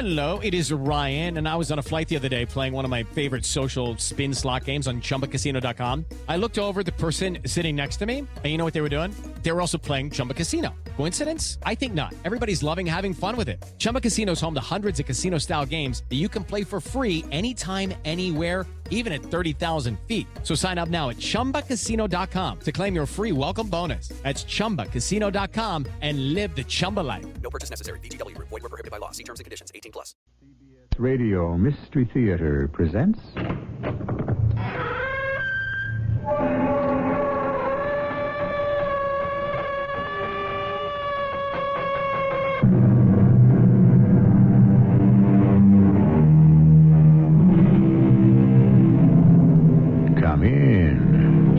Hello, it is Ryan, and I was on a flight the other day playing one of my favorite social spin slot games on ChumbaCasino.com. I looked over at the person sitting next to me, and you know what they were doing? They were also playing Chumba Casino. Coincidence? I think not. Everybody's loving having fun with it. Chumba Casino is home to hundreds of casino-style games that you can play for free anytime, anywhere, even at 30,000 feet. So sign up now at ChumbaCasino.com to claim your free welcome bonus. That's ChumbaCasino.com and live the Chumba life. No purchase necessary. VGW. Void where prohibited by law. See terms and conditions. 18+. CBS Radio Mystery Theater presents... Come in.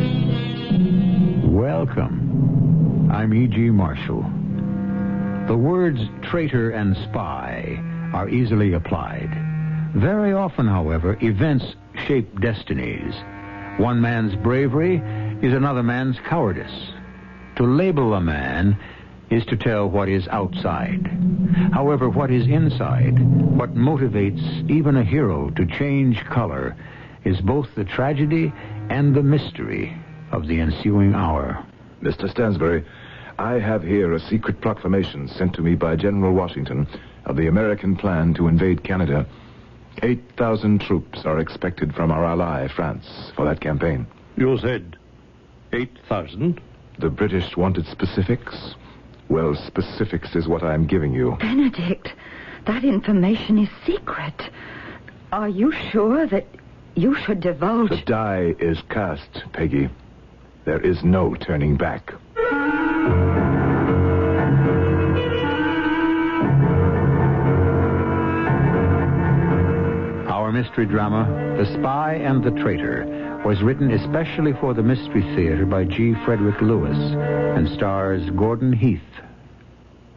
Welcome. I'm E.G. Marshall. The words traitor and spy are easily applied. Very often, however, events shape destinies. One man's bravery is another man's cowardice. To label a man is to tell what is outside. However, what is inside, what motivates even a hero to change color, is both the tragedy and the mystery of the ensuing hour. Mr. Stansbury, I have here a secret proclamation sent to me by General Washington of the American plan to invade Canada. 8,000 troops are expected from our ally, France, for that campaign. You said 8,000? The British wanted specifics. Well, specifics is what I'm giving you. Benedict, that information is secret. Are you sure that you should divulge... The die is cast, Peggy. There is no turning back. Our mystery drama, The Spy and the Traitor, was written especially for the Mystery Theater by G. Frederick Lewis and stars Gordon Heath.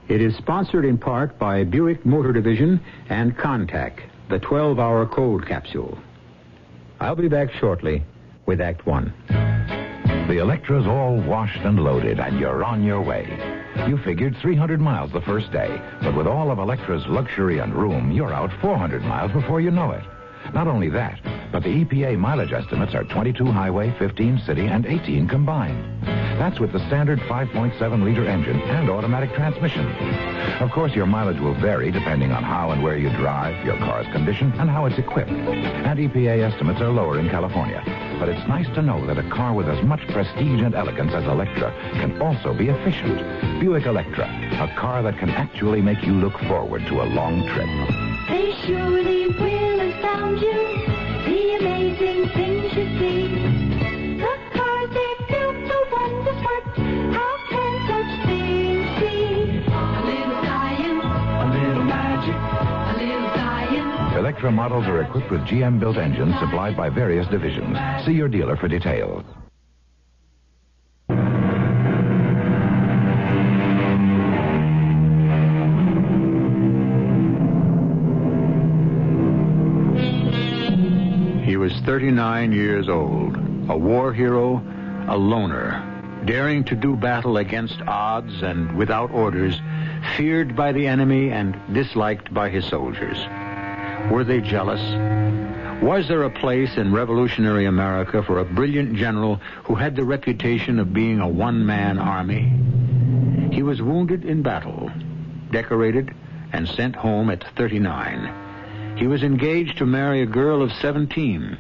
It is sponsored in part by Buick Motor Division and Contact, the 12-hour cold capsule. I'll be back shortly with Act One. The Electra's all washed and loaded, and you're on your way. You figured 300 miles the first day, but with all of Electra's luxury and room, you're out 400 miles before you know it. Not only that, but the EPA mileage estimates are 22 highway, 15 city, and 18 combined. That's with the standard 5.7-liter engine and automatic transmission. Of course, your mileage will vary depending on how and where you drive, your car's condition, and how it's equipped. And EPA estimates are lower in California. But it's nice to know that a car with as much prestige and elegance as Electra can also be efficient. Buick Electra, a car that can actually make you look forward to a long trip. They surely will astound you, the amazing things you see. The cars they're built so wondrous work, how can such things be? A little science, a little magic, a little science. Electra models are equipped with GM-built engines supplied by various divisions. See your dealer for details. He was 39 years old, a war hero, a loner, daring to do battle against odds and without orders, feared by the enemy and disliked by his soldiers. Were they jealous? Was there a place in revolutionary America for a brilliant general who had the reputation of being a one-man army? He was wounded in battle, decorated, and sent home at 39. He was engaged to marry a girl of 17.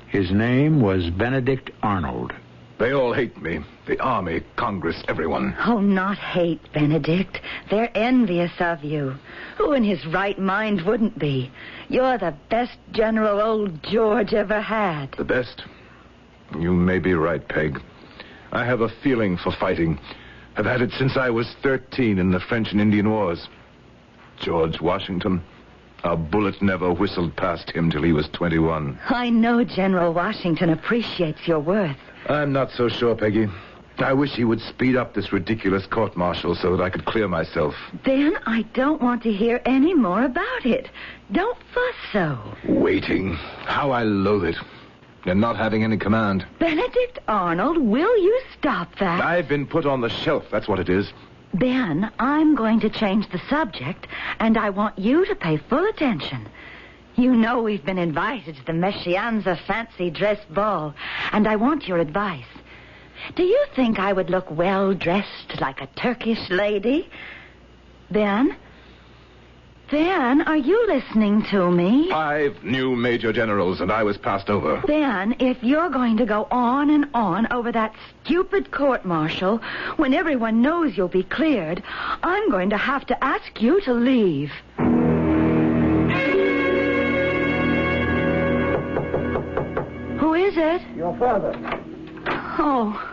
His name was Benedict Arnold. They all hate me. The Army, Congress, everyone. Oh, not hate, Benedict. They're envious of you. Who in his right mind wouldn't be? You're the best general old George ever had. The best? You may be right, Peg. I have a feeling for fighting. I've had it since I was 13 in the French and Indian Wars. George Washington. A bullet never whistled past him till he was 21. I know General Washington appreciates your worth. I'm not so sure, Peggy. I wish he would speed up this ridiculous court-martial so that I could clear myself. Then I don't want to hear any more about it. Don't fuss so. Waiting. How I loathe it. And not having any command. Benedict Arnold, will you stop that? I've been put on the shelf, that's what it is. Ben, I'm going to change the subject, and I want you to pay full attention. You know we've been invited to the Meshianza fancy dress ball, and I want your advice. Do you think I would look well-dressed like a Turkish lady? Ben? Ben, are you listening to me? 5 new major generals, and I was passed over. Ben, if you're going to go on and on over that stupid court-martial when everyone knows you'll be cleared, I'm going to have to ask you to leave. Who is it? Your father. Oh,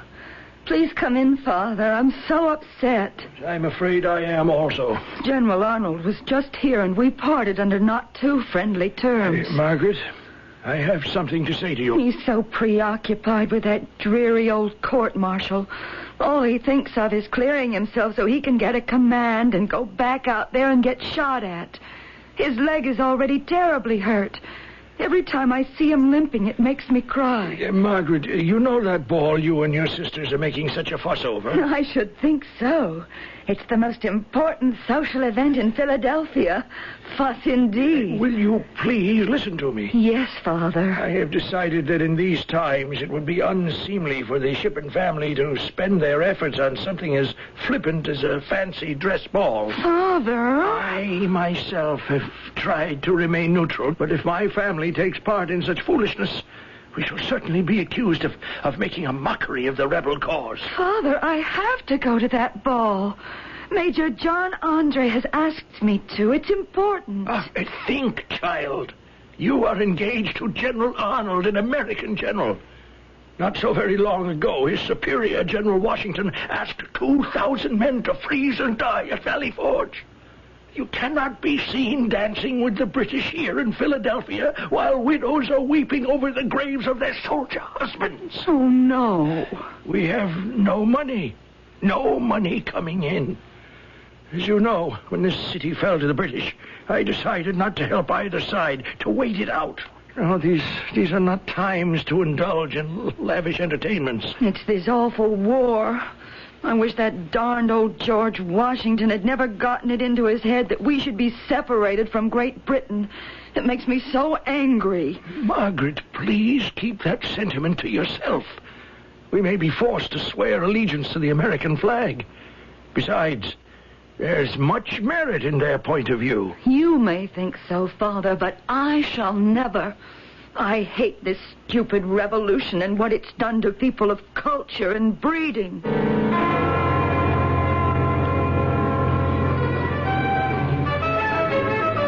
please come in, Father. I'm so upset. I'm afraid I am also. General Arnold was just here, and we parted under not too friendly terms. Margaret, I have something to say to you. He's so preoccupied with that dreary old court-martial. All he thinks of is clearing himself so he can get a command and go back out there and get shot at. His leg is already terribly hurt. Every time I see him limping, it makes me cry. Margaret, you know that ball you and your sisters are making such a fuss over? I should think so. It's the most important social event in Philadelphia. Fuss indeed. Will you please listen to me? Yes, Father. I have decided that in these times it would be unseemly for the Shippen family to spend their efforts on something as flippant as a fancy dress ball. Father? I myself have tried to remain neutral, but if my family takes part in such foolishness, we shall certainly be accused of making a mockery of the rebel cause. Father, I have to go to that ball. Major John Andre has asked me to. It's important. Think, child. You are engaged to General Arnold, an American general. Not so very long ago, his superior, General Washington, asked 2,000 men to freeze and die at Valley Forge. You cannot be seen dancing with the British here in Philadelphia while widows are weeping over the graves of their soldier husbands. Oh, no. We have no money. No money coming in. As you know, when this city fell to the British, I decided not to help either side, to wait it out. Oh, these are not times to indulge in lavish entertainments. It's this awful war. I wish that darned old George Washington had never gotten it into his head that we should be separated from Great Britain. It makes me so angry. Margaret, please keep that sentiment to yourself. We may be forced to swear allegiance to the American flag. Besides, there's much merit in their point of view. You may think so, Father, but I shall never. I hate this stupid revolution and what it's done to people of culture and breeding.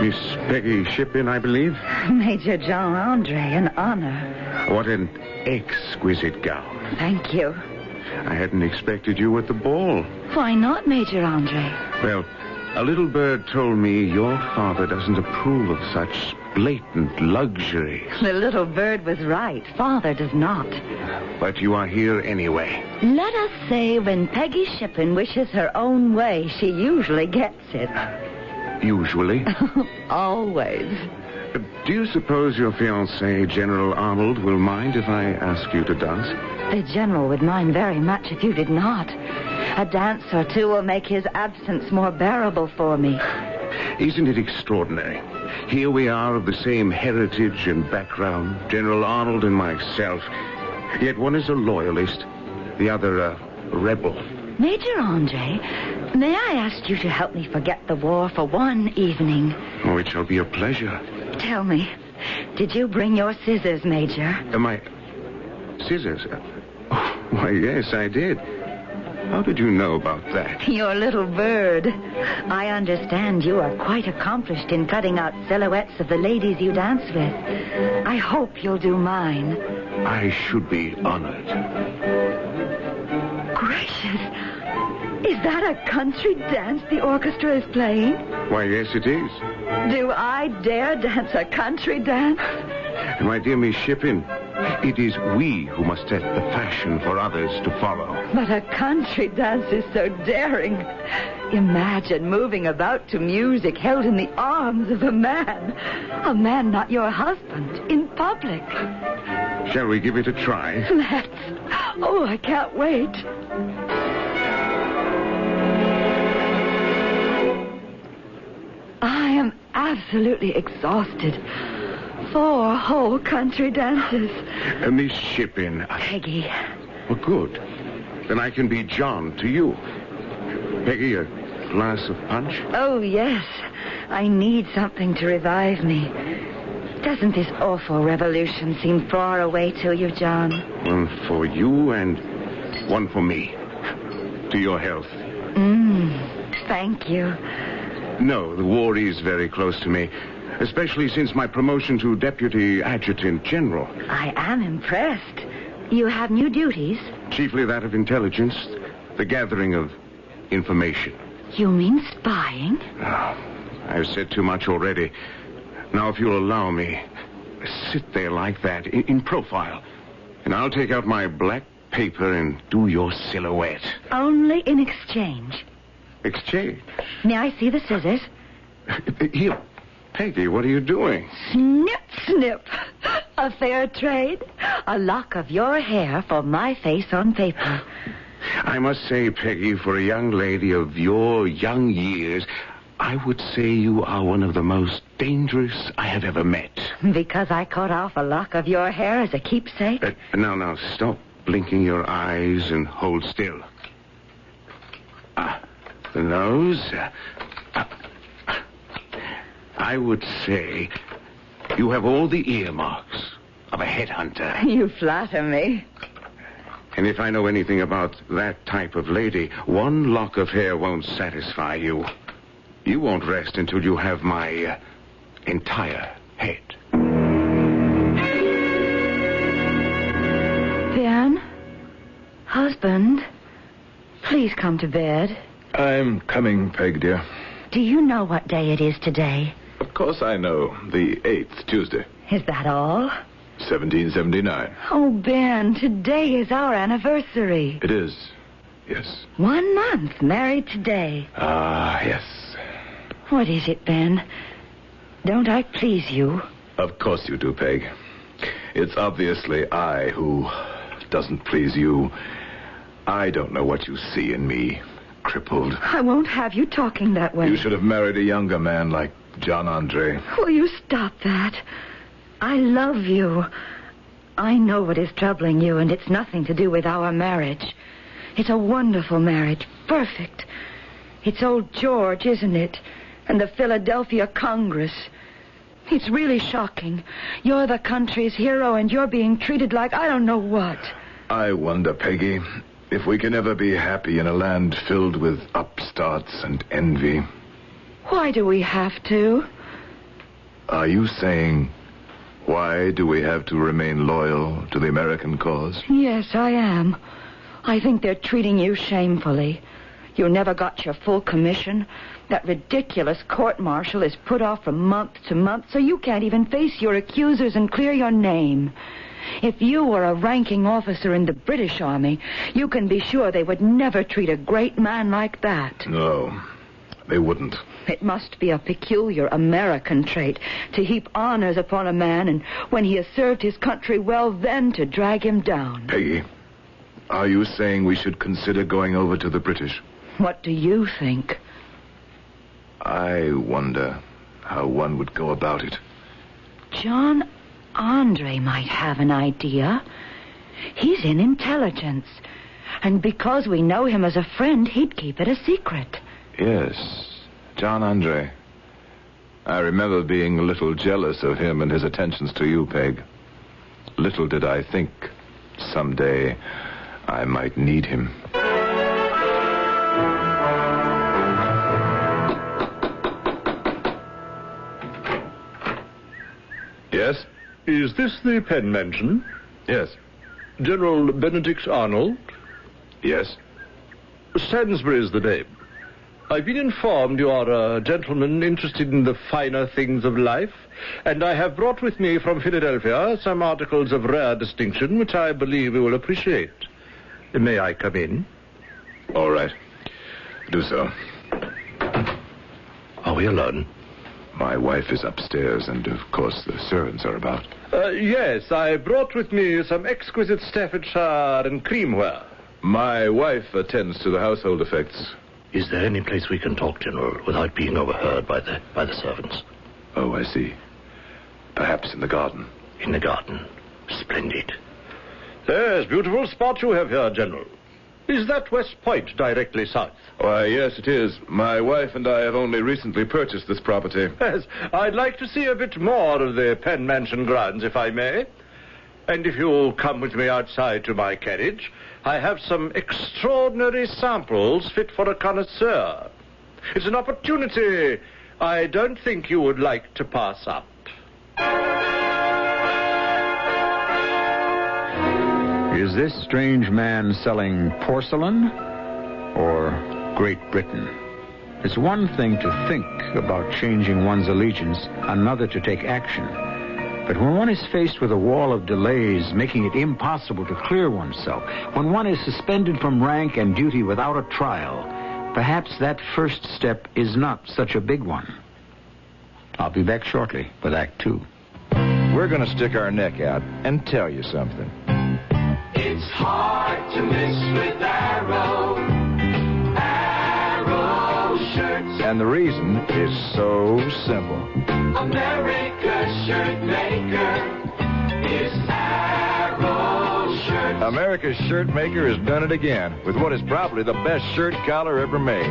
Miss Peggy Shippen, I believe. Major John Andre, an honor. What an exquisite gown. Thank you. I hadn't expected you at the ball. Why not, Major Andre? Well, a little bird told me your father doesn't approve of such blatant luxury. The little bird was right. Father does not. But you are here anyway. Let us say when Peggy Shippen wishes her own way, she usually gets it. Usually? Always. Do you suppose your fiancé, General Arnold, will mind if I ask you to dance? The General would mind very much if you did not. A dance or two will make his absence more bearable for me. Isn't it extraordinary? Here we are of the same heritage and background, General Arnold and myself. Yet one is a loyalist, the other a rebel. Major Andre, may I ask you to help me forget the war for one evening? Oh, it shall be a pleasure. Tell me, did you bring your scissors, Major? My scissors? Oh, why, yes, I did. How did you know about that? Your little bird. I understand you are quite accomplished in cutting out silhouettes of the ladies you dance with. I hope you'll do mine. I should be honored. Gracious. Is that a country dance the orchestra is playing? Why, yes, it is. Do I dare dance a country dance? My dear Miss Shippen, it is we who must set the fashion for others to follow. But a country dance is so daring. Imagine moving about to music held in the arms of a man not your husband, in public. Shall we give it a try? Let's. Oh, I can't wait. absolutely exhausted. 4 whole country dances. Miss Shipping. Peggy. Well, good. Then I can be John to you. Peggy, a glass of punch? Oh, yes. I need something to revive me. Doesn't this awful revolution seem far away to you, John? One for you and one for me. To your health. Thank you. No, the war is very close to me, especially since my promotion to Deputy Adjutant General. I am impressed. You have new duties? Chiefly that of intelligence, the gathering of information. You mean spying? Oh, I've said too much already. Now, if you'll allow me, sit there like that, in profile, and I'll take out my black paper and do your silhouette. Only in exchange. Exchange? May I see the scissors? Here, Peggy, what are you doing? Snip, snip. A fair trade. A lock of your hair for my face on paper. I must say, Peggy, for a young lady of your young years, I would say you are one of the most dangerous I have ever met. Because I cut off a lock of your hair as a keepsake? Now, stop blinking your eyes and hold still. The nose. I would say you have all the earmarks of a headhunter. You flatter me. And if I know anything about that type of lady, one lock of hair won't satisfy you. You won't rest until you have my entire head. Ben? Husband? Please come to bed. I'm coming, Peg, dear. Do you know what day it is today? Of course I know. The 8th, Tuesday. Is that all? 1779. Oh, Ben, today is our anniversary. It is. Yes. 1 month married today. Ah, yes. What is it, Ben? Don't I please you? Of course you do, Peg. It's obviously I who doesn't please you. I don't know what you see in me. Crippled. I won't have you talking that way. You should have married a younger man like John Andre. Will you stop that? I love you. I know what is troubling you, and it's nothing to do with our marriage. It's a wonderful marriage. Perfect. It's old George, isn't it? And the Philadelphia Congress. It's really shocking. You're the country's hero, and you're being treated like I don't know what. I wonder, Peggy, if we can ever be happy in a land filled with upstarts and envy. Why do we have to? Are you saying, why do we have to remain loyal to the American cause? Yes, I am. I think they're treating you shamefully. You never got your full commission. That ridiculous court-martial is put off from month to month, so you can't even face your accusers and clear your name. If you were a ranking officer in the British Army, you can be sure they would never treat a great man like that. No, they wouldn't. It must be a peculiar American trait to heap honors upon a man, and when he has served his country well, then to drag him down. Peggy, are you saying we should consider going over to the British? What do you think? I wonder how one would go about it. John Andre might have an idea. He's in intelligence. And because we know him as a friend, he'd keep it a secret. Yes, John Andre. I remember being a little jealous of him and his attentions to you, Peg. Little did I think someday I might need him. Yes? Is this the Penn Mansion? Yes. General Benedict Arnold? Yes. Sainsbury's the name. I've been informed you are a gentleman interested in the finer things of life, and I have brought with me from Philadelphia some articles of rare distinction which I believe you will appreciate. May I come in? All right. Do so. Are we alone? My wife is upstairs, and of course the servants are about. Yes, I brought with me some exquisite Staffordshire and creamware. My wife attends to the household effects. Is there any place we can talk, General, without being overheard by the servants? Oh, I see. Perhaps in the garden. In the garden. Splendid. There's beautiful spot you have here, General. Is that West Point directly south? Why, yes, it is. My wife and I have only recently purchased this property. Yes, I'd like to see a bit more of the Penn Mansion grounds, if I may. And if you'll come with me outside to my carriage, I have some extraordinary samples fit for a connoisseur. It's an opportunity I don't think you would like to pass up. Is this strange man selling porcelain or Great Britain? It's one thing to think about changing one's allegiance, another to take action. But when one is faced with a wall of delays, making it impossible to clear oneself, when one is suspended from rank and duty without a trial, perhaps that first step is not such a big one. I'll be back shortly with Act 2. We're going to stick our neck out and tell you something. It's hard to miss with Arrow shirts. And the reason is so simple. America's shirt maker is Arrow shirts. America's shirt maker has done it again with what is probably the best shirt collar ever made.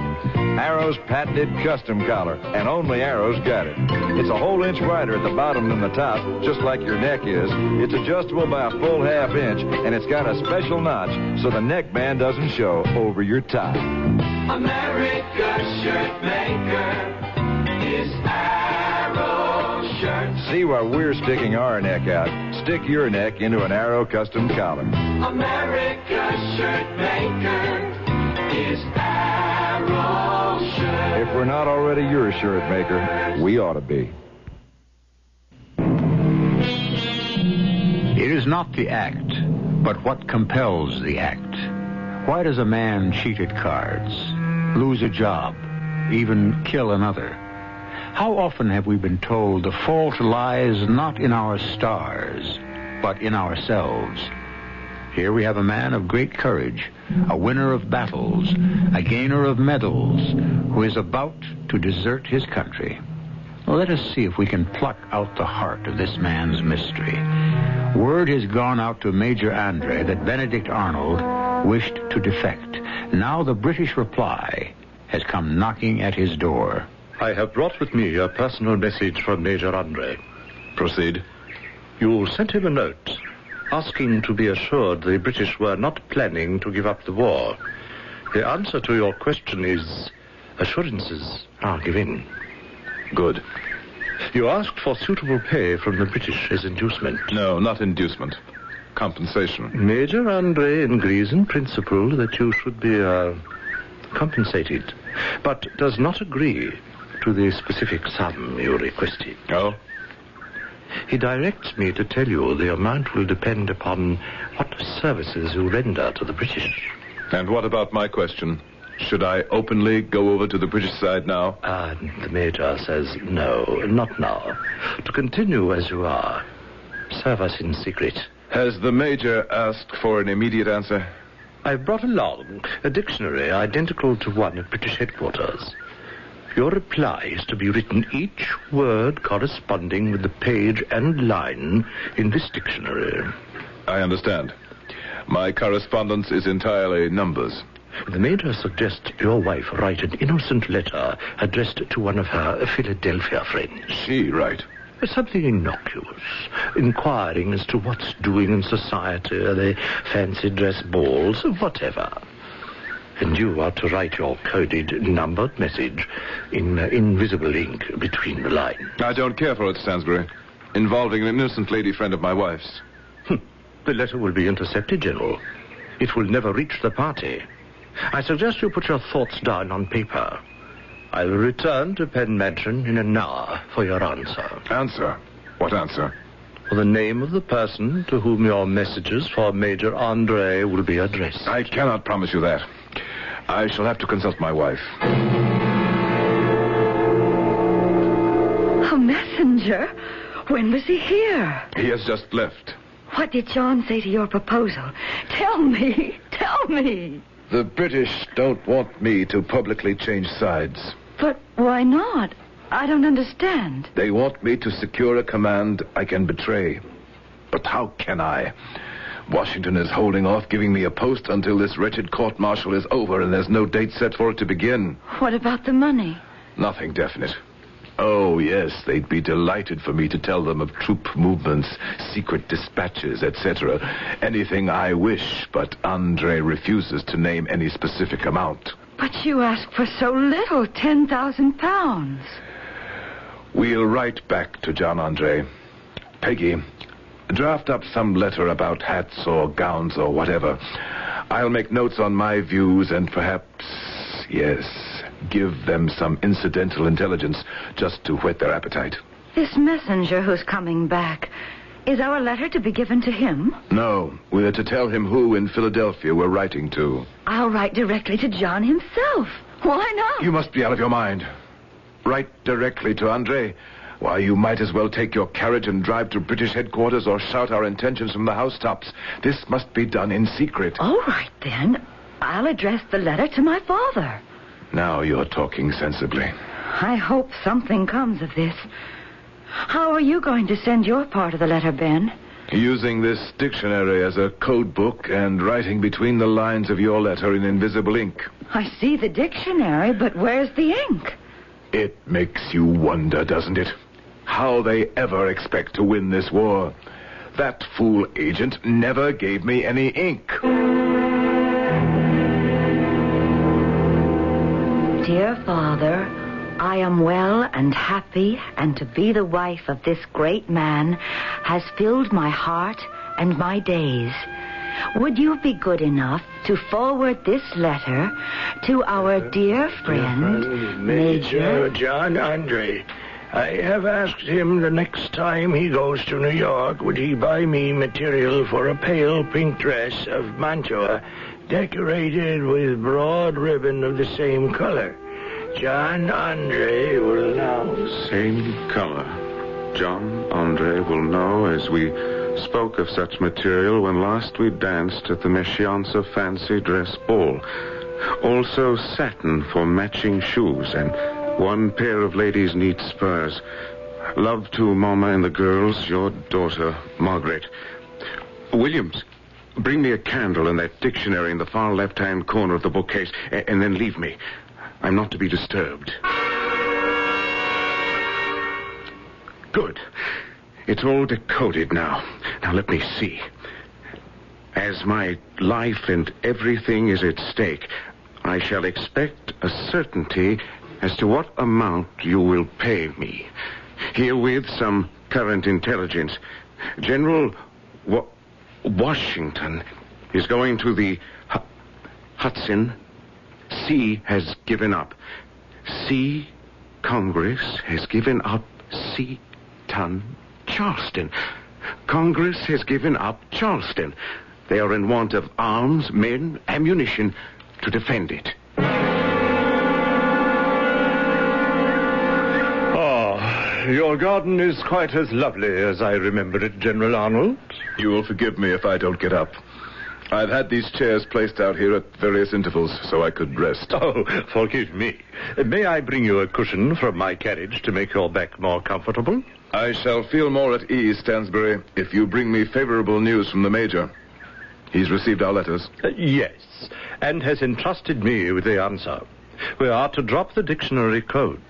Arrow's patented custom collar, and only Arrow's got it. It's a whole inch wider at the bottom than the top, just like your neck is. It's adjustable by a full half inch, and it's got a special notch so the neckband doesn't show over your tie. America's shirt maker is Arrow shirts. See why we're sticking our neck out. Stick your neck into an Arrow custom collar. America's shirt maker is Arrow shirts. If we're not already your shirt maker, we ought to be. It is not the act, but what compels the act. Why does a man cheat at cards, lose a job, even kill another? How often have we been told the fault lies not in our stars, but in ourselves? Here we have a man of great courage, a winner of battles, a gainer of medals, who is about to desert his country. Well, let us see if we can pluck out the heart of this man's mystery. Word has gone out to Major Andre that Benedict Arnold wished to defect. Now the British reply has come knocking at his door. I have brought with me a personal message from Major Andre. Proceed. You sent him a note asking to be assured the British were not planning to give up the war. The answer to your question is assurances are given. Good. You asked for suitable pay from the British as inducement. No, not inducement. Compensation. Major Andre agrees in principle that you should be compensated, but does not agree to the specific sum you requested. Oh? He directs me to tell you the amount will depend upon what services you render to the British. And what about my question? Should I openly go over to the British side now? The Major says no, not now. To continue as you are. Serve us in secret. Has the Major asked for an immediate answer? I've brought along a dictionary identical to one at British headquarters. Your reply is to be written each word corresponding with the page and line in this dictionary. I understand. My correspondence is entirely numbers. The Major suggests your wife write an innocent letter addressed to one of her Philadelphia friends. She write? Something innocuous, inquiring as to what's doing in society, the fancy dress balls, whatever. And you are to write your coded, numbered message in invisible ink between the lines. I don't care for it, Stansbury. Involving an innocent lady friend of my wife's. The letter will be intercepted, General. It will never reach the party. I suggest you put your thoughts down on paper. I will return to Penn Mansion in an hour for your answer. Answer? What answer? For the name of the person to whom your messages for Major Andre will be addressed. I cannot promise you that. I shall have to consult my wife. A messenger? When was he here? He has just left. What did John say to your proposal? Tell me. Tell me. The British don't want me to publicly change sides. But why not? I don't understand. They want me to secure a command I can betray. But how can I? Washington is holding off giving me a post until this wretched court-martial is over, and there's no date set for it to begin. What about the money? Nothing definite. Oh, yes, they'd be delighted for me to tell them of troop movements, secret dispatches, etc. Anything I wish, but Andre refuses to name any specific amount. But you asked for so little, 10,000 pounds. We'll write back to John Andre. Peggy, draft up some letter about hats or gowns or whatever. I'll make notes on my views and perhaps, yes, give them some incidental intelligence just to whet their appetite. This messenger who's coming back, is our letter to be given to him? No, we're to tell him who in Philadelphia we're writing to. I'll write directly to John himself. Why not? You must be out of your mind. Write directly to Andre. Why, you might as well take your carriage and drive to British headquarters or shout our intentions from the housetops. This must be done in secret. All right, then. I'll address the letter to my father. Now you're talking sensibly. I hope something comes of this. How are you going to send your part of the letter, Ben? Using this dictionary as a code book and writing between the lines of your letter in invisible ink. I see the dictionary, but where's the ink? It makes you wonder, doesn't it? How they ever expect to win this war. That fool agent never gave me any ink. Dear Father, I am well and happy, and to be the wife of this great man has filled my heart and my days. Would you be good enough to forward this letter to our dear friend, Major John Andre? I have asked him the next time he goes to New York, would he buy me material for a pale pink dress of Mantua, decorated with broad ribbon of the same color. John Andre will know. Same color. John Andre will know, as we spoke of such material when last we danced at the Meschianza Fancy Dress Ball. Also satin for matching shoes and one pair of ladies' neat spurs. Love to Mama and the girls, your daughter, Margaret. Williams, bring me a candle and that dictionary in the far left-hand corner of the bookcase, and then leave me. I'm not to be disturbed. Good. It's all decoded now. Now let me see. As my life and everything is at stake, I shall expect a certainty as to what amount you will pay me. Herewith some current intelligence. General Washington is going to the Hudson. C has given up. C Congress has given up C-Ton Charleston. Congress has given up Charleston. They are in want of arms, men, ammunition to defend it. Your garden is quite as lovely as I remember it, General Arnold. You will forgive me if I don't get up. I've had these chairs placed out here at various intervals so I could rest. Oh, forgive me. May I bring you a cushion from my carriage to make your back more comfortable? I shall feel more at ease, Stansbury, if you bring me favorable news from the Major. He's received our letters. Yes, and has entrusted me with the answer. We are to drop the dictionary code.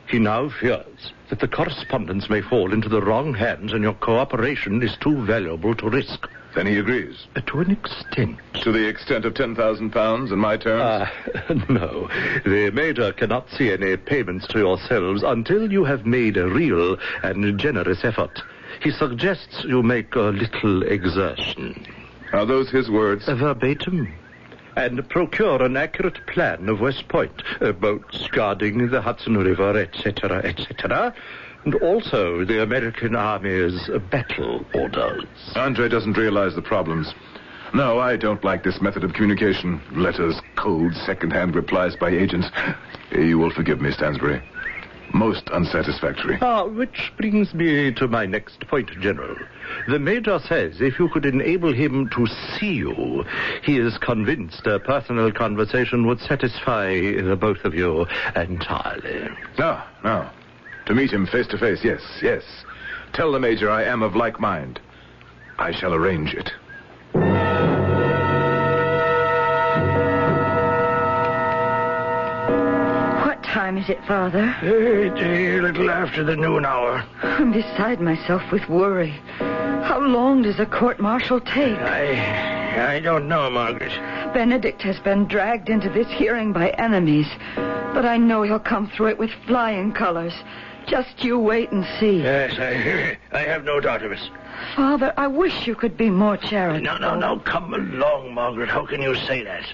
He now fears that the correspondence may fall into the wrong hands and your cooperation is too valuable to risk. Then he agrees? To an extent. To the extent of £10,000 in my terms? No. The Major cannot see any payments to yourselves until you have made a real and generous effort. He suggests you make a little exertion. Are those his words? Verbatim. And procure an accurate plan of West Point, boats guarding the Hudson River, etc., etc., and also the American Army's battle orders. Andre doesn't realize the problems. No, I don't like this method of communication. Letters, codes, second-hand replies by agents. You will forgive me, Stansbury. Most unsatisfactory. Which brings me to my next point, General. The Major says if you could enable him to see you, he is convinced a personal conversation would satisfy the both of you entirely. No. To meet him face to face, yes, yes. Tell the Major I am of like mind. I shall arrange it. What time is it, Father? It's a little after the noon hour. I'm beside myself with worry. How long does a court-martial take? I don't know, Margaret. Benedict has been dragged into this hearing by enemies, but I know he'll come through it with flying colors. Just you wait and see. Yes, I have no doubt of it. Father, I wish you could be more charitable. No, come along, Margaret. How can you say that?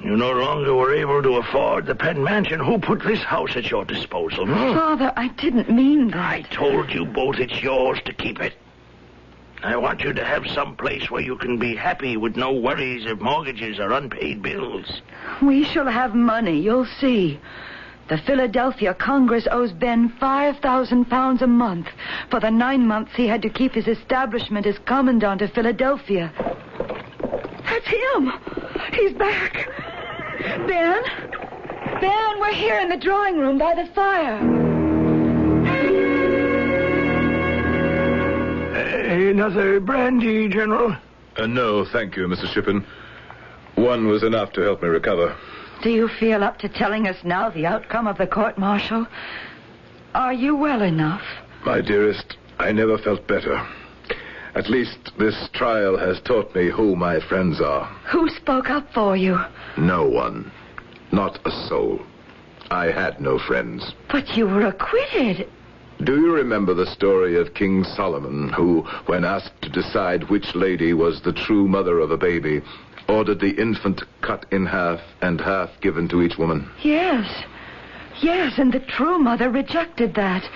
You no longer were able to afford the Penn Mansion. Who put this house at your disposal? Father, I didn't mean that. I told you both it's yours to keep it. I want you to have some place where you can be happy with no worries of mortgages or unpaid bills. We shall have money, you'll see. The Philadelphia Congress owes Ben £5,000 a month for the 9 months he had to keep his establishment as commandant of Philadelphia. That's him. He's back. Ben, we're here in the drawing room by the fire. Another brandy, General? No, thank you, Mr. Shippen. One was enough to help me recover. Do you feel up to telling us now the outcome of the court-martial? Are you well enough? My dearest, I never felt better. At least this trial has taught me who my friends are. Who spoke up for you? No one. Not a soul. I had no friends. But you were acquitted. Do you remember the story of King Solomon, who, when asked to decide which lady was the true mother of a baby, ordered the infant cut in half and half given to each woman? Yes, and the true mother rejected that.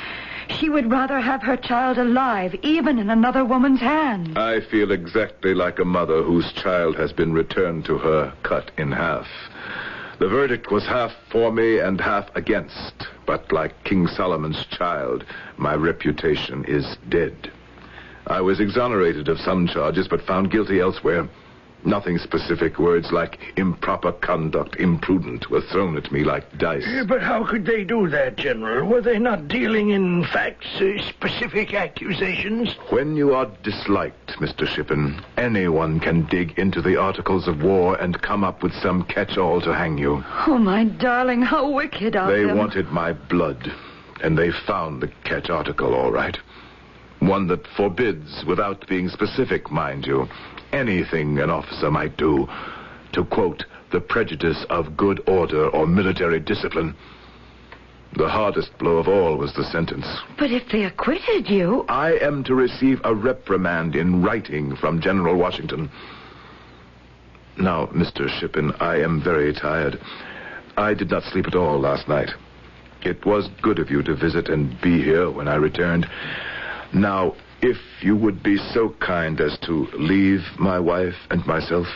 She would rather have her child alive, even in another woman's hands. I feel exactly like a mother whose child has been returned to her cut in half. The verdict was half for me and half against. But like King Solomon's child, my reputation is dead. I was exonerated of some charges, but found guilty elsewhere. Nothing specific. Words like improper conduct, imprudent, were thrown at me like dice. But how could they do that, General? Were they not dealing in facts, specific accusations? When you are disliked, Mr. Shippen, anyone can dig into the articles of war and come up with some catch-all to hang you. Oh, my darling, how wicked of them. They wanted my blood, and they found the catch article, all right. One that forbids, without being specific, mind you, anything an officer might do to, quote, the prejudice of good order or military discipline. The hardest blow of all was the sentence. But if they acquitted you... I am to receive a reprimand in writing from General Washington. Now, Mr. Shippen, I am very tired. I did not sleep at all last night. It was good of you to visit and be here when I returned. Now, if you would be so kind as to leave my wife and myself.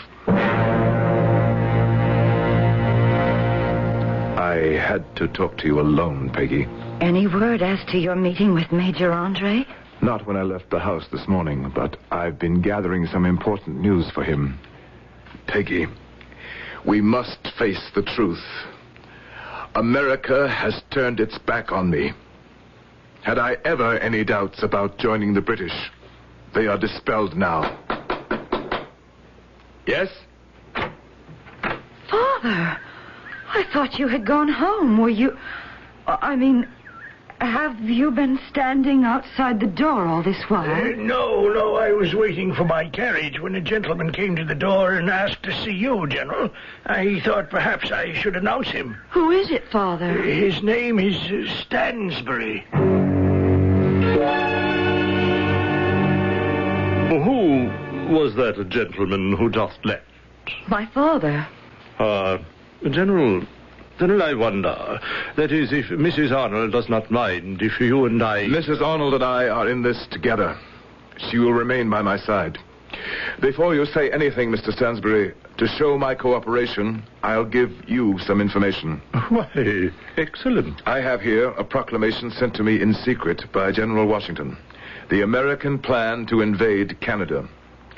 I had to talk to you alone, Peggy. Any word as to your meeting with Major Andre? Not when I left the house this morning, but I've been gathering some important news for him. Peggy, we must face the truth. America has turned its back on me. Had I ever any doubts about joining the British, they are dispelled now. Yes? Father, I thought you had gone home. Were you... have you been standing outside the door all this while? No, I was waiting for my carriage when a gentleman came to the door and asked to see you, General. I thought perhaps I should announce him. Who is it, Father? His name is Stansbury. Who was that gentleman who just left? My father. General, I wonder. That is, if Mrs. Arnold does not mind, if you and I... Mrs. Arnold and I are in this together. She will remain by my side. Before you say anything, Mr. Stansbury, to show my cooperation, I'll give you some information. Why, excellent. I have here a proclamation sent to me in secret by General Washington. The American plan to invade Canada.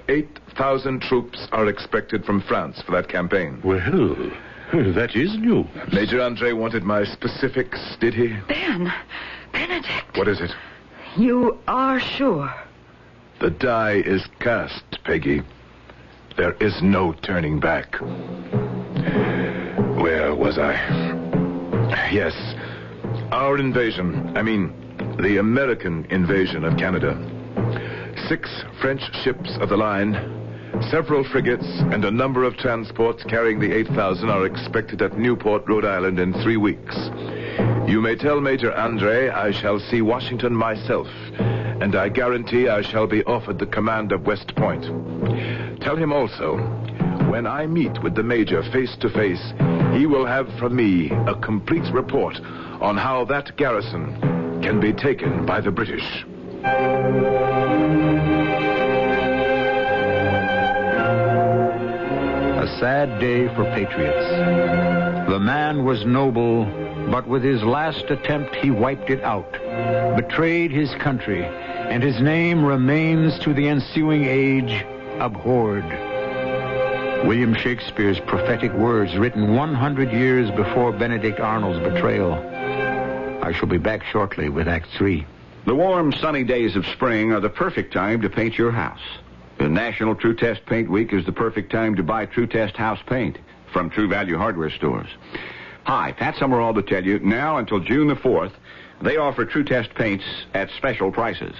8,000 troops are expected from France for that campaign. Well, that is new. Major Andre wanted my specifics, did he? Benedict. What is it? You are sure? The die is cast, Peggy. There is no turning back. Where was I? Yes. Our invasion. I mean, the American invasion of Canada. 6 French ships of the line, several frigates, and a number of transports carrying the 8,000 are expected at Newport, Rhode Island in 3 weeks. You may tell Major Andre I shall see Washington myself, and I guarantee I shall be offered the command of West Point. Tell him also, when I meet with the Major face to face, he will have from me a complete report on how that garrison can be taken by the British. A sad day for patriots. The man was noble, but with his last attempt he wiped it out, betrayed his country, and his name remains to the ensuing age abhorred. William Shakespeare's prophetic words written 100 years before Benedict Arnold's betrayal. I shall be back shortly with Act 3. The warm, sunny days of spring are the perfect time to paint your house. The National True Test Paint Week is the perfect time to buy True Test house paint from True Value hardware stores. Hi, Pat Summerall to tell you, now until June the 4th, they offer True Test paints at special prices.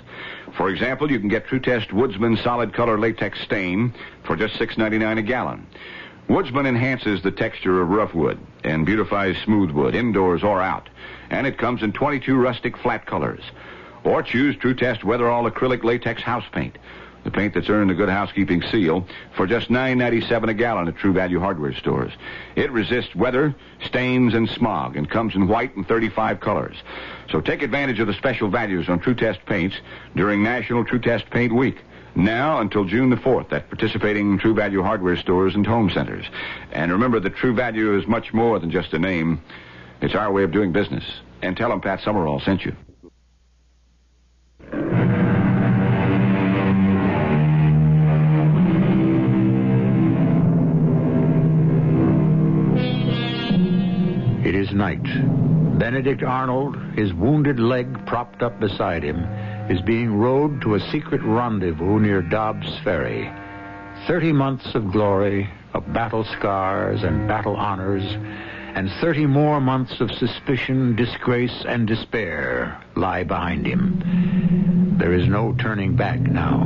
For example, you can get True Test Woodsman Solid Color Latex Stain for just $6.99 a gallon. Woodsman enhances the texture of rough wood and beautifies smooth wood, indoors or out. And it comes in 22 rustic flat colors. Or choose True Test Weatherall Acrylic Latex House Paint, the paint that's earned the Good Housekeeping seal, for just $9.97 a gallon at True Value hardware stores. It resists weather, stains, and smog, and comes in white and 35 colors. So take advantage of the special values on True Test paints during National True Test Paint Week, now until June the 4th at participating True Value hardware stores and home centers. And remember that True Value is much more than just a name. It's our way of doing business. And tell them Pat Summerall sent you. It is night. Benedict Arnold, his wounded leg propped up beside him, is being rowed to a secret rendezvous near Dobbs Ferry. 30 months of glory, of battle scars and battle honors, and 30 more months of suspicion, disgrace, and despair lie behind him. There is no turning back now.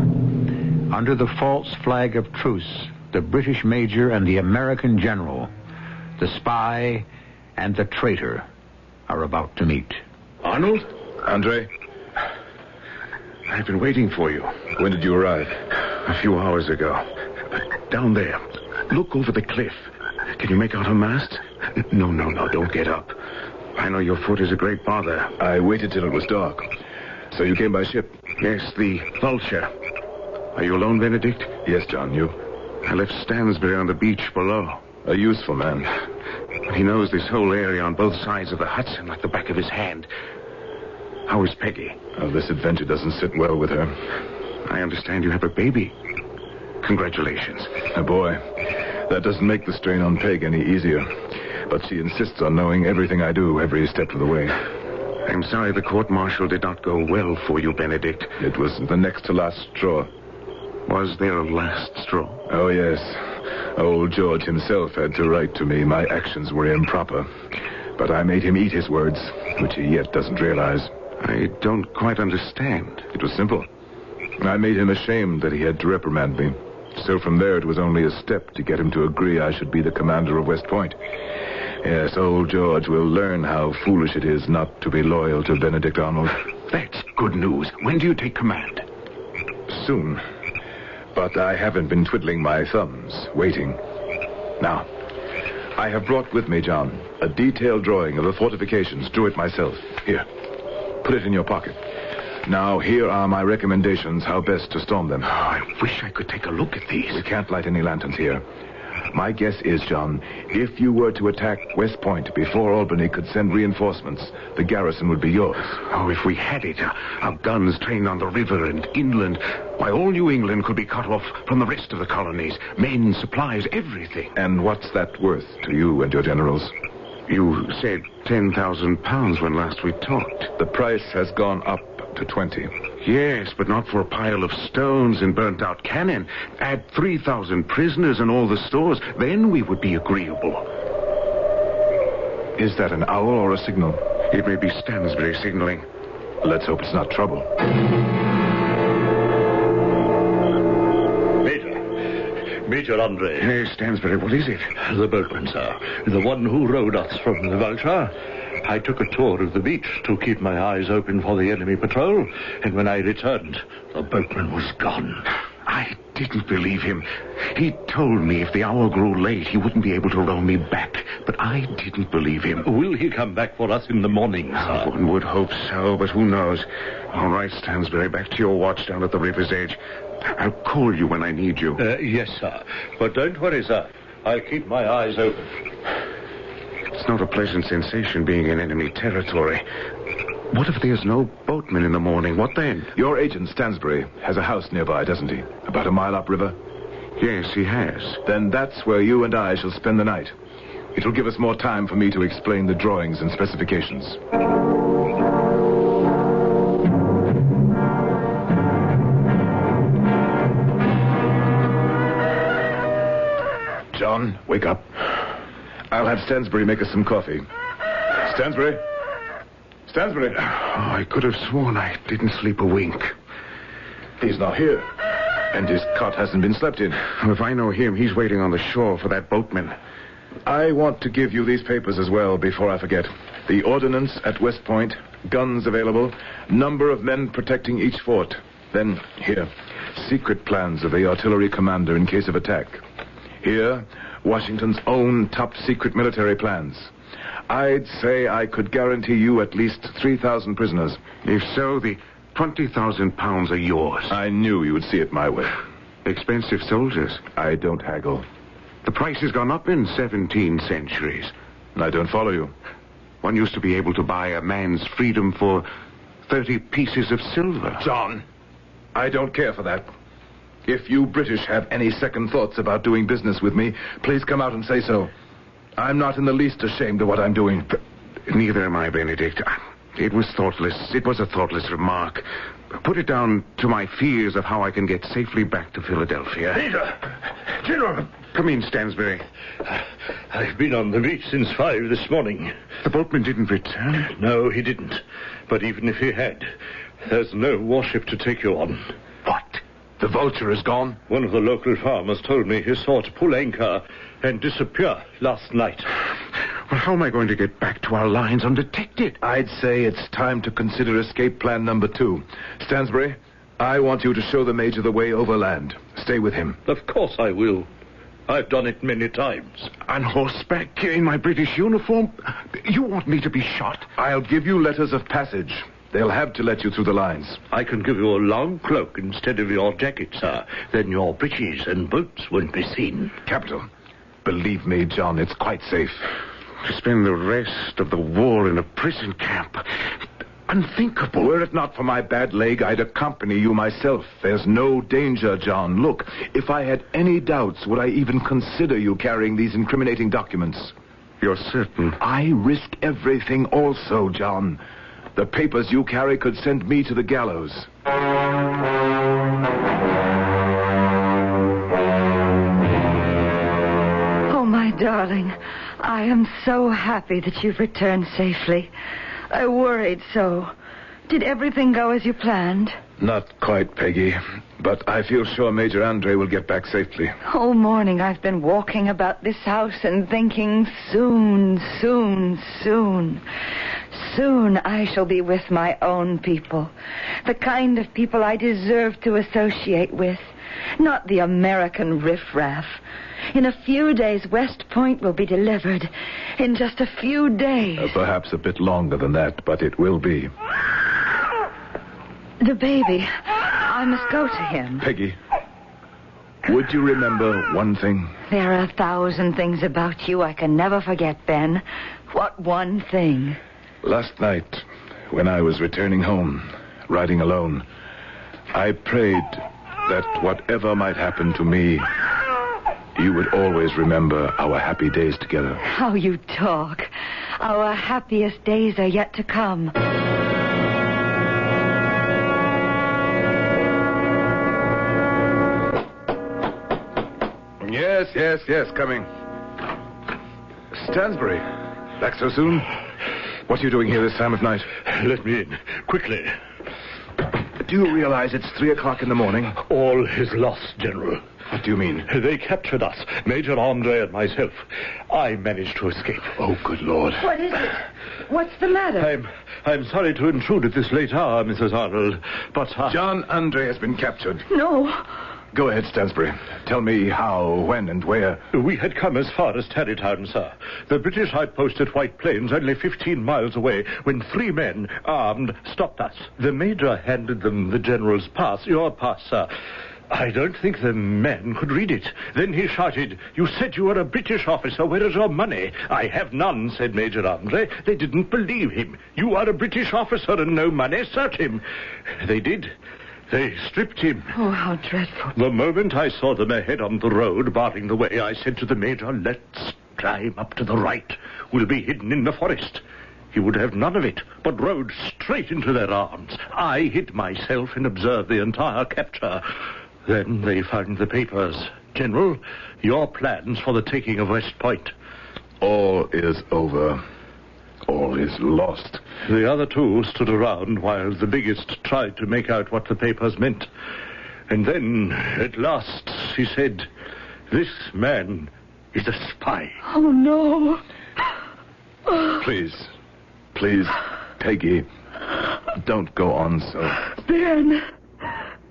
Under the false flag of truce, the British major and the American general, the spy and the traitor, are about to meet. Arnold? Andre? I've been waiting for you. When did you arrive? A few hours ago. Down there. Look over the cliff. Can you make out a mast? No, don't get up. I know your foot is a great bother. I waited till it was dark. So you came by ship? Yes, the Vulture. Are you alone, Benedict? Yes, John, you? I left Stansbury on the beach below. A useful man. He knows this whole area on both sides of the Hudson like the back of his hand. How is Peggy? Oh, this adventure doesn't sit well with her. I understand you have a baby. Congratulations. A boy. That doesn't make the strain on Peg any easier. But she insists on knowing everything I do every step of the way. I'm sorry the court-martial did not go well for you, Benedict. It was the next to last straw. Was there a last straw? Oh, yes. Old George himself had to write to me my actions were improper. But I made him eat his words, which he yet doesn't realize. I don't quite understand. It was simple. I made him ashamed that he had to reprimand me. So from there, it was only a step to get him to agree I should be the commander of West Point. Yes, old George will learn how foolish it is not to be loyal to Benedict Arnold. That's good news. When do you take command? Soon. But I haven't been twiddling my thumbs, waiting. Now, I have brought with me, John, a detailed drawing of the fortifications. Drew it myself. Here. Put it in your pocket. Now, here are my recommendations how best to storm them. Oh, I wish I could take a look at these. We can't light any lanterns here. My guess is, John, if you were to attack West Point before Albany could send reinforcements, the garrison would be yours. Oh, if we had it, our guns trained on the river and inland, why, all New England could be cut off from the rest of the colonies. Men, supplies, everything. And what's that worth to you and your generals? You said £10,000 when last we talked. The price has gone up to 20. Yes, but not for a pile of stones and burnt-out cannon. Add 3,000 prisoners and all the stores. Then we would be agreeable. Is that an owl or a signal? It may be Stansbury signaling. Let's hope it's not trouble. Major Andre. Yes, Stansbury, what is it? The boatman, sir. The one who rowed us from the Vulture. I took a tour of the beach to keep my eyes open for the enemy patrol, and when I returned, the boatman was gone. I didn't believe him. He told me if the hour grew late, he wouldn't be able to row me back. But I didn't believe him. Will he come back for us in the morning, sir? One would hope so, but who knows? All right, Stansbury, back to your watch down at the river's edge. I'll call you when I need you. Yes, sir. But don't worry, sir. I'll keep my eyes open. It's not a pleasant sensation being in enemy territory. What if there's no boatman in the morning? What then? Your agent, Stansbury, has a house nearby, doesn't he? About a mile upriver? Yes, he has. Then that's where you and I shall spend the night. It'll give us more time for me to explain the drawings and specifications. John, wake up. I'll have Stansbury make us some coffee. Stansbury? Stansbury? Oh, I could have sworn I didn't sleep a wink. He's not here. And his cot hasn't been slept in. If I know him, he's waiting on the shore for that boatman. I want to give you these papers as well before I forget. The ordnance at West Point, guns available, number of men protecting each fort. Then, here, secret plans of the artillery commander in case of attack. Here, Washington's own top-secret military plans. I'd say I could guarantee you at least 3,000 prisoners. If so, the £20,000 are yours. I knew you would see it my way. Expensive soldiers. I don't haggle. The price has gone up in 17 centuries. I don't follow you. One used to be able to buy a man's freedom for 30 pieces of silver. John, I don't care for that. If you British have any second thoughts about doing business with me, please come out and say so. I'm not in the least ashamed of what I'm doing. Neither am I, Benedict. It was thoughtless. It was a thoughtless remark. Put it down to my fears of how I can get safely back to Philadelphia. Peter! General! Come in, Stansbury. I've been on the beach since 5 this morning. The boatman didn't return? No, he didn't. But even if he had, there's no warship to take you on. What? The Vulture is gone? One of the local farmers told me he saw it pull anchor and disappear last night. Well, how am I going to get back to our lines undetected? I'd say it's time to consider escape plan number 2. Stansbury, I want you to show the Major the way overland. Stay with him. Of course I will. I've done it many times. On horseback, in my British uniform? You want me to be shot? I'll give you letters of passage. They'll have to let you through the lines. I can give you a long cloak instead of your jacket, sir. Then your breeches and boots won't be seen. Capital. Believe me, John, it's quite safe. To spend the rest of the war in a prison camp. Unthinkable. Were it not for my bad leg, I'd accompany you myself. There's no danger, John. Look, if I had any doubts, would I even consider you carrying these incriminating documents? You're certain? I risk everything also, John. The papers you carry could send me to the gallows. Oh, my darling, I am so happy that you've returned safely. I worried so. Did everything go as you planned? Not quite, Peggy. But I feel sure Major Andre will get back safely. All morning I've been walking about this house and thinking, soon, soon, soon. Soon I shall be with my own people. The kind of people I deserve to associate with. Not the American riffraff. In a few days, West Point will be delivered. In just a few days. Perhaps a bit longer than that, but it will be. The baby. I must go to him. Peggy, would you remember one thing? There are 1,000 things about you I can never forget, Ben. What one thing? Last night, when I was returning home, riding alone, I prayed that whatever might happen to me, you would always remember our happy days together. How you talk. Our happiest days are yet to come. Yes, coming. Stansbury, back so soon? What are you doing here this time of night? Let me in, quickly. Do you realize it's 3 o'clock in the morning? All is lost, General. What do you mean? They captured us, Major Andre and myself. I managed to escape. Oh, good Lord. What is it? What's the matter? I'm sorry to intrude at this late hour, Mrs. Arnold, but... John Andre has been captured. No. Go ahead, Stansbury. Tell me how, when, and where. We had come as far as Tarrytown, sir. The British outpost at White Plains, only 15 miles away, when 3 men, armed, stopped us. The Major handed them the General's pass, your pass, sir. I don't think the man could read it. Then he shouted, "You said you were a British officer. Where is your money?" "I have none," said Major Andre. They didn't believe him. "You are a British officer and no money. Search him." They did. They stripped him. Oh, how dreadful. The moment I saw them ahead on the road, barring the way, I said to the Major, "Let's climb up to the right. We'll be hidden in the forest." He would have none of it, but rode straight into their arms. I hid myself and observed the entire capture. Then they found the papers. General, your plans for the taking of West Point. All is over. All is lost. The other 2 stood around while the biggest tried to make out what the papers meant. And then, at last, he said, "This man is a spy." Oh, no. Please, Peggy, don't go on so. Ben,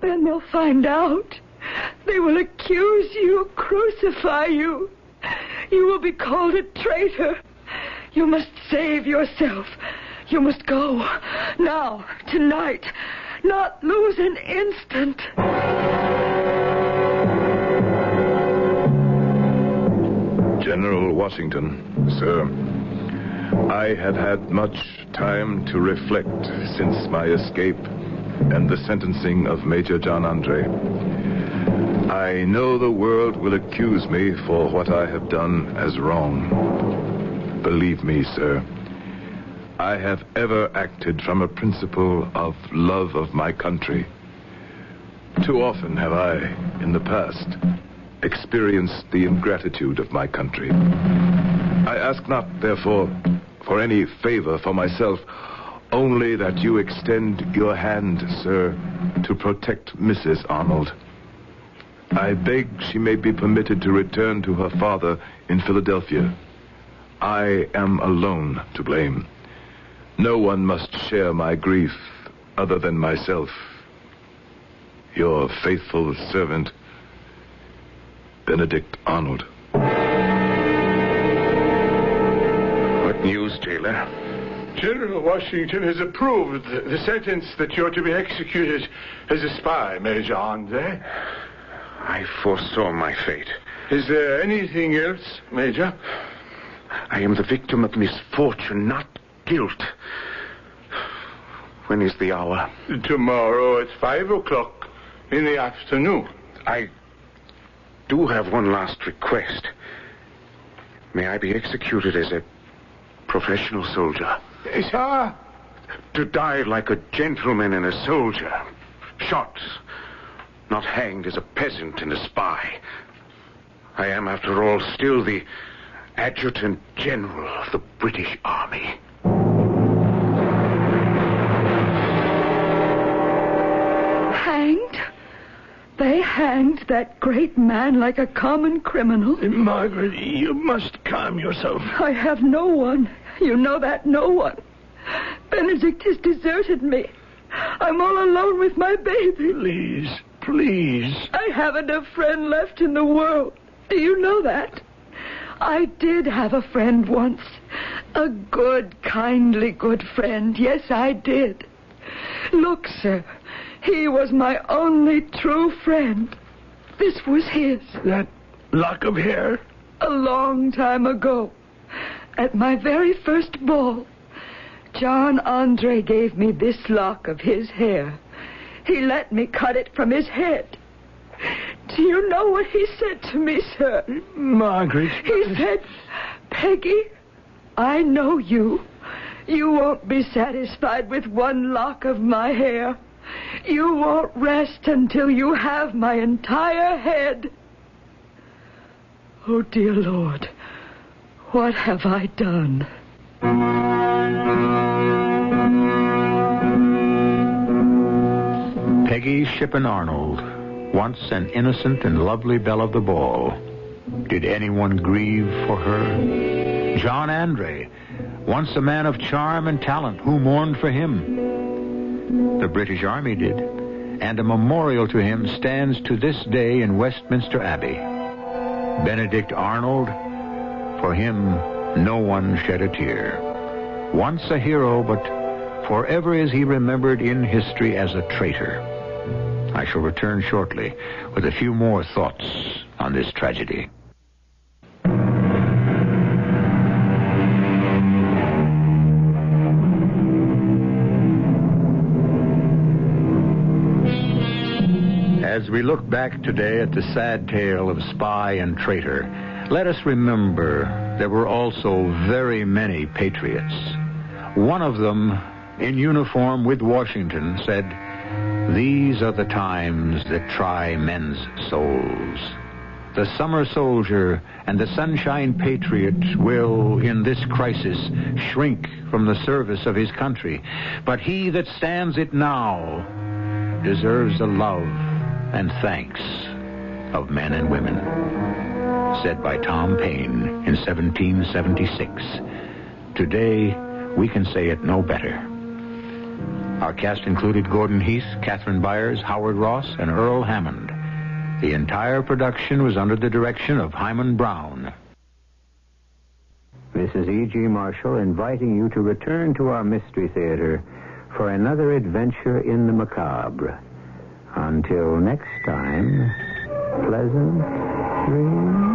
they'll find out. They will accuse you, crucify you. You will be called a traitor. You must save yourself. You must go. Now, tonight. Not lose an instant. General Washington, sir, I have had much time to reflect since my escape and the sentencing of Major John Andre. I know the world will accuse me for what I have done as wrong. Believe me, sir, I have ever acted from a principle of love of my country. Too often have I, in the past, experienced the ingratitude of my country. I ask not, therefore, for any favor for myself, only that you extend your hand, sir, to protect Mrs. Arnold. I beg she may be permitted to return to her father in Philadelphia. I am alone to blame. No one must share my grief other than myself. Your faithful servant, Benedict Arnold. What news, jailer? General Washington has approved the sentence that you're to be executed as a spy, Major Andre. I foresaw my fate. Is there anything else, Major? I am the victim of misfortune, not guilt. When is the hour? Tomorrow at 5 o'clock in the afternoon. I do have one last request. May I be executed as a professional soldier? Sir? To die like a gentleman and a soldier. Shot, not hanged as a peasant and a spy. I am, after all, still the Adjutant General of the British Army. Hanged? They hanged that great man like a common criminal? Margaret, you must calm yourself. I have no one. You know that, no one. Benedict has deserted me. I'm all alone with my baby. Please. I haven't a friend left in the world. Do you know that? I did have a friend once. A good, kindly, good friend. Yes, I did. Look, sir, he was my only true friend. This was his. That lock of hair? A long time ago, at my very first ball, John Andre gave me this lock of his hair. He let me cut it from his head. Do you know what he said to me, sir? Margaret. He said, "Peggy, I know you. You won't be satisfied with one lock of my hair. You won't rest until you have my entire head. Oh, dear Lord, what have I done? Peggy Shippen Arnold, once an innocent and lovely belle of the ball. Did anyone grieve for her? John Andre, once a man of charm and talent, who mourned for him? The British Army did, and a memorial to him stands to this day in Westminster Abbey. Benedict Arnold, for him, no one shed a tear. Once a hero, but forever is he remembered in history as a traitor. I shall return shortly with a few more thoughts on this tragedy. As we look back today at the sad tale of spy and traitor, let us remember there were also very many patriots. One of them, in uniform with Washington, said, "These are the times that try men's souls. The summer soldier and the sunshine patriot will, in this crisis, shrink from the service of his country. But he that stands it now deserves the love and thanks of men and women." Said by Tom Paine in 1776. Today, we can say it no better. Our cast included Gordon Heath, Catherine Byers, Howard Ross, and Earl Hammond. The entire production was under the direction of Hyman Brown. This is E.G. Marshall inviting you to return to our Mystery Theater for another adventure in the macabre. Until next time, pleasant dreams.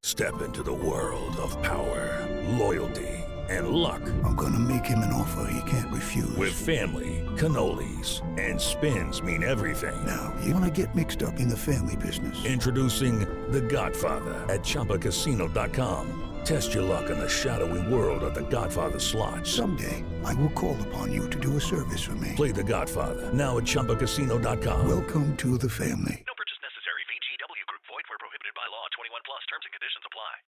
Step into the world of power, loyalty, and luck. I'm gonna make him an offer he can't refuse. With family, cannolis, and spins mean everything. Now, you wanna get mixed up in the family business. Introducing The Godfather at ChumbaCasino.com. Test your luck in the shadowy world of The Godfather slot. Someday, I will call upon you to do a service for me. Play The Godfather now at ChumbaCasino.com. Welcome to the family.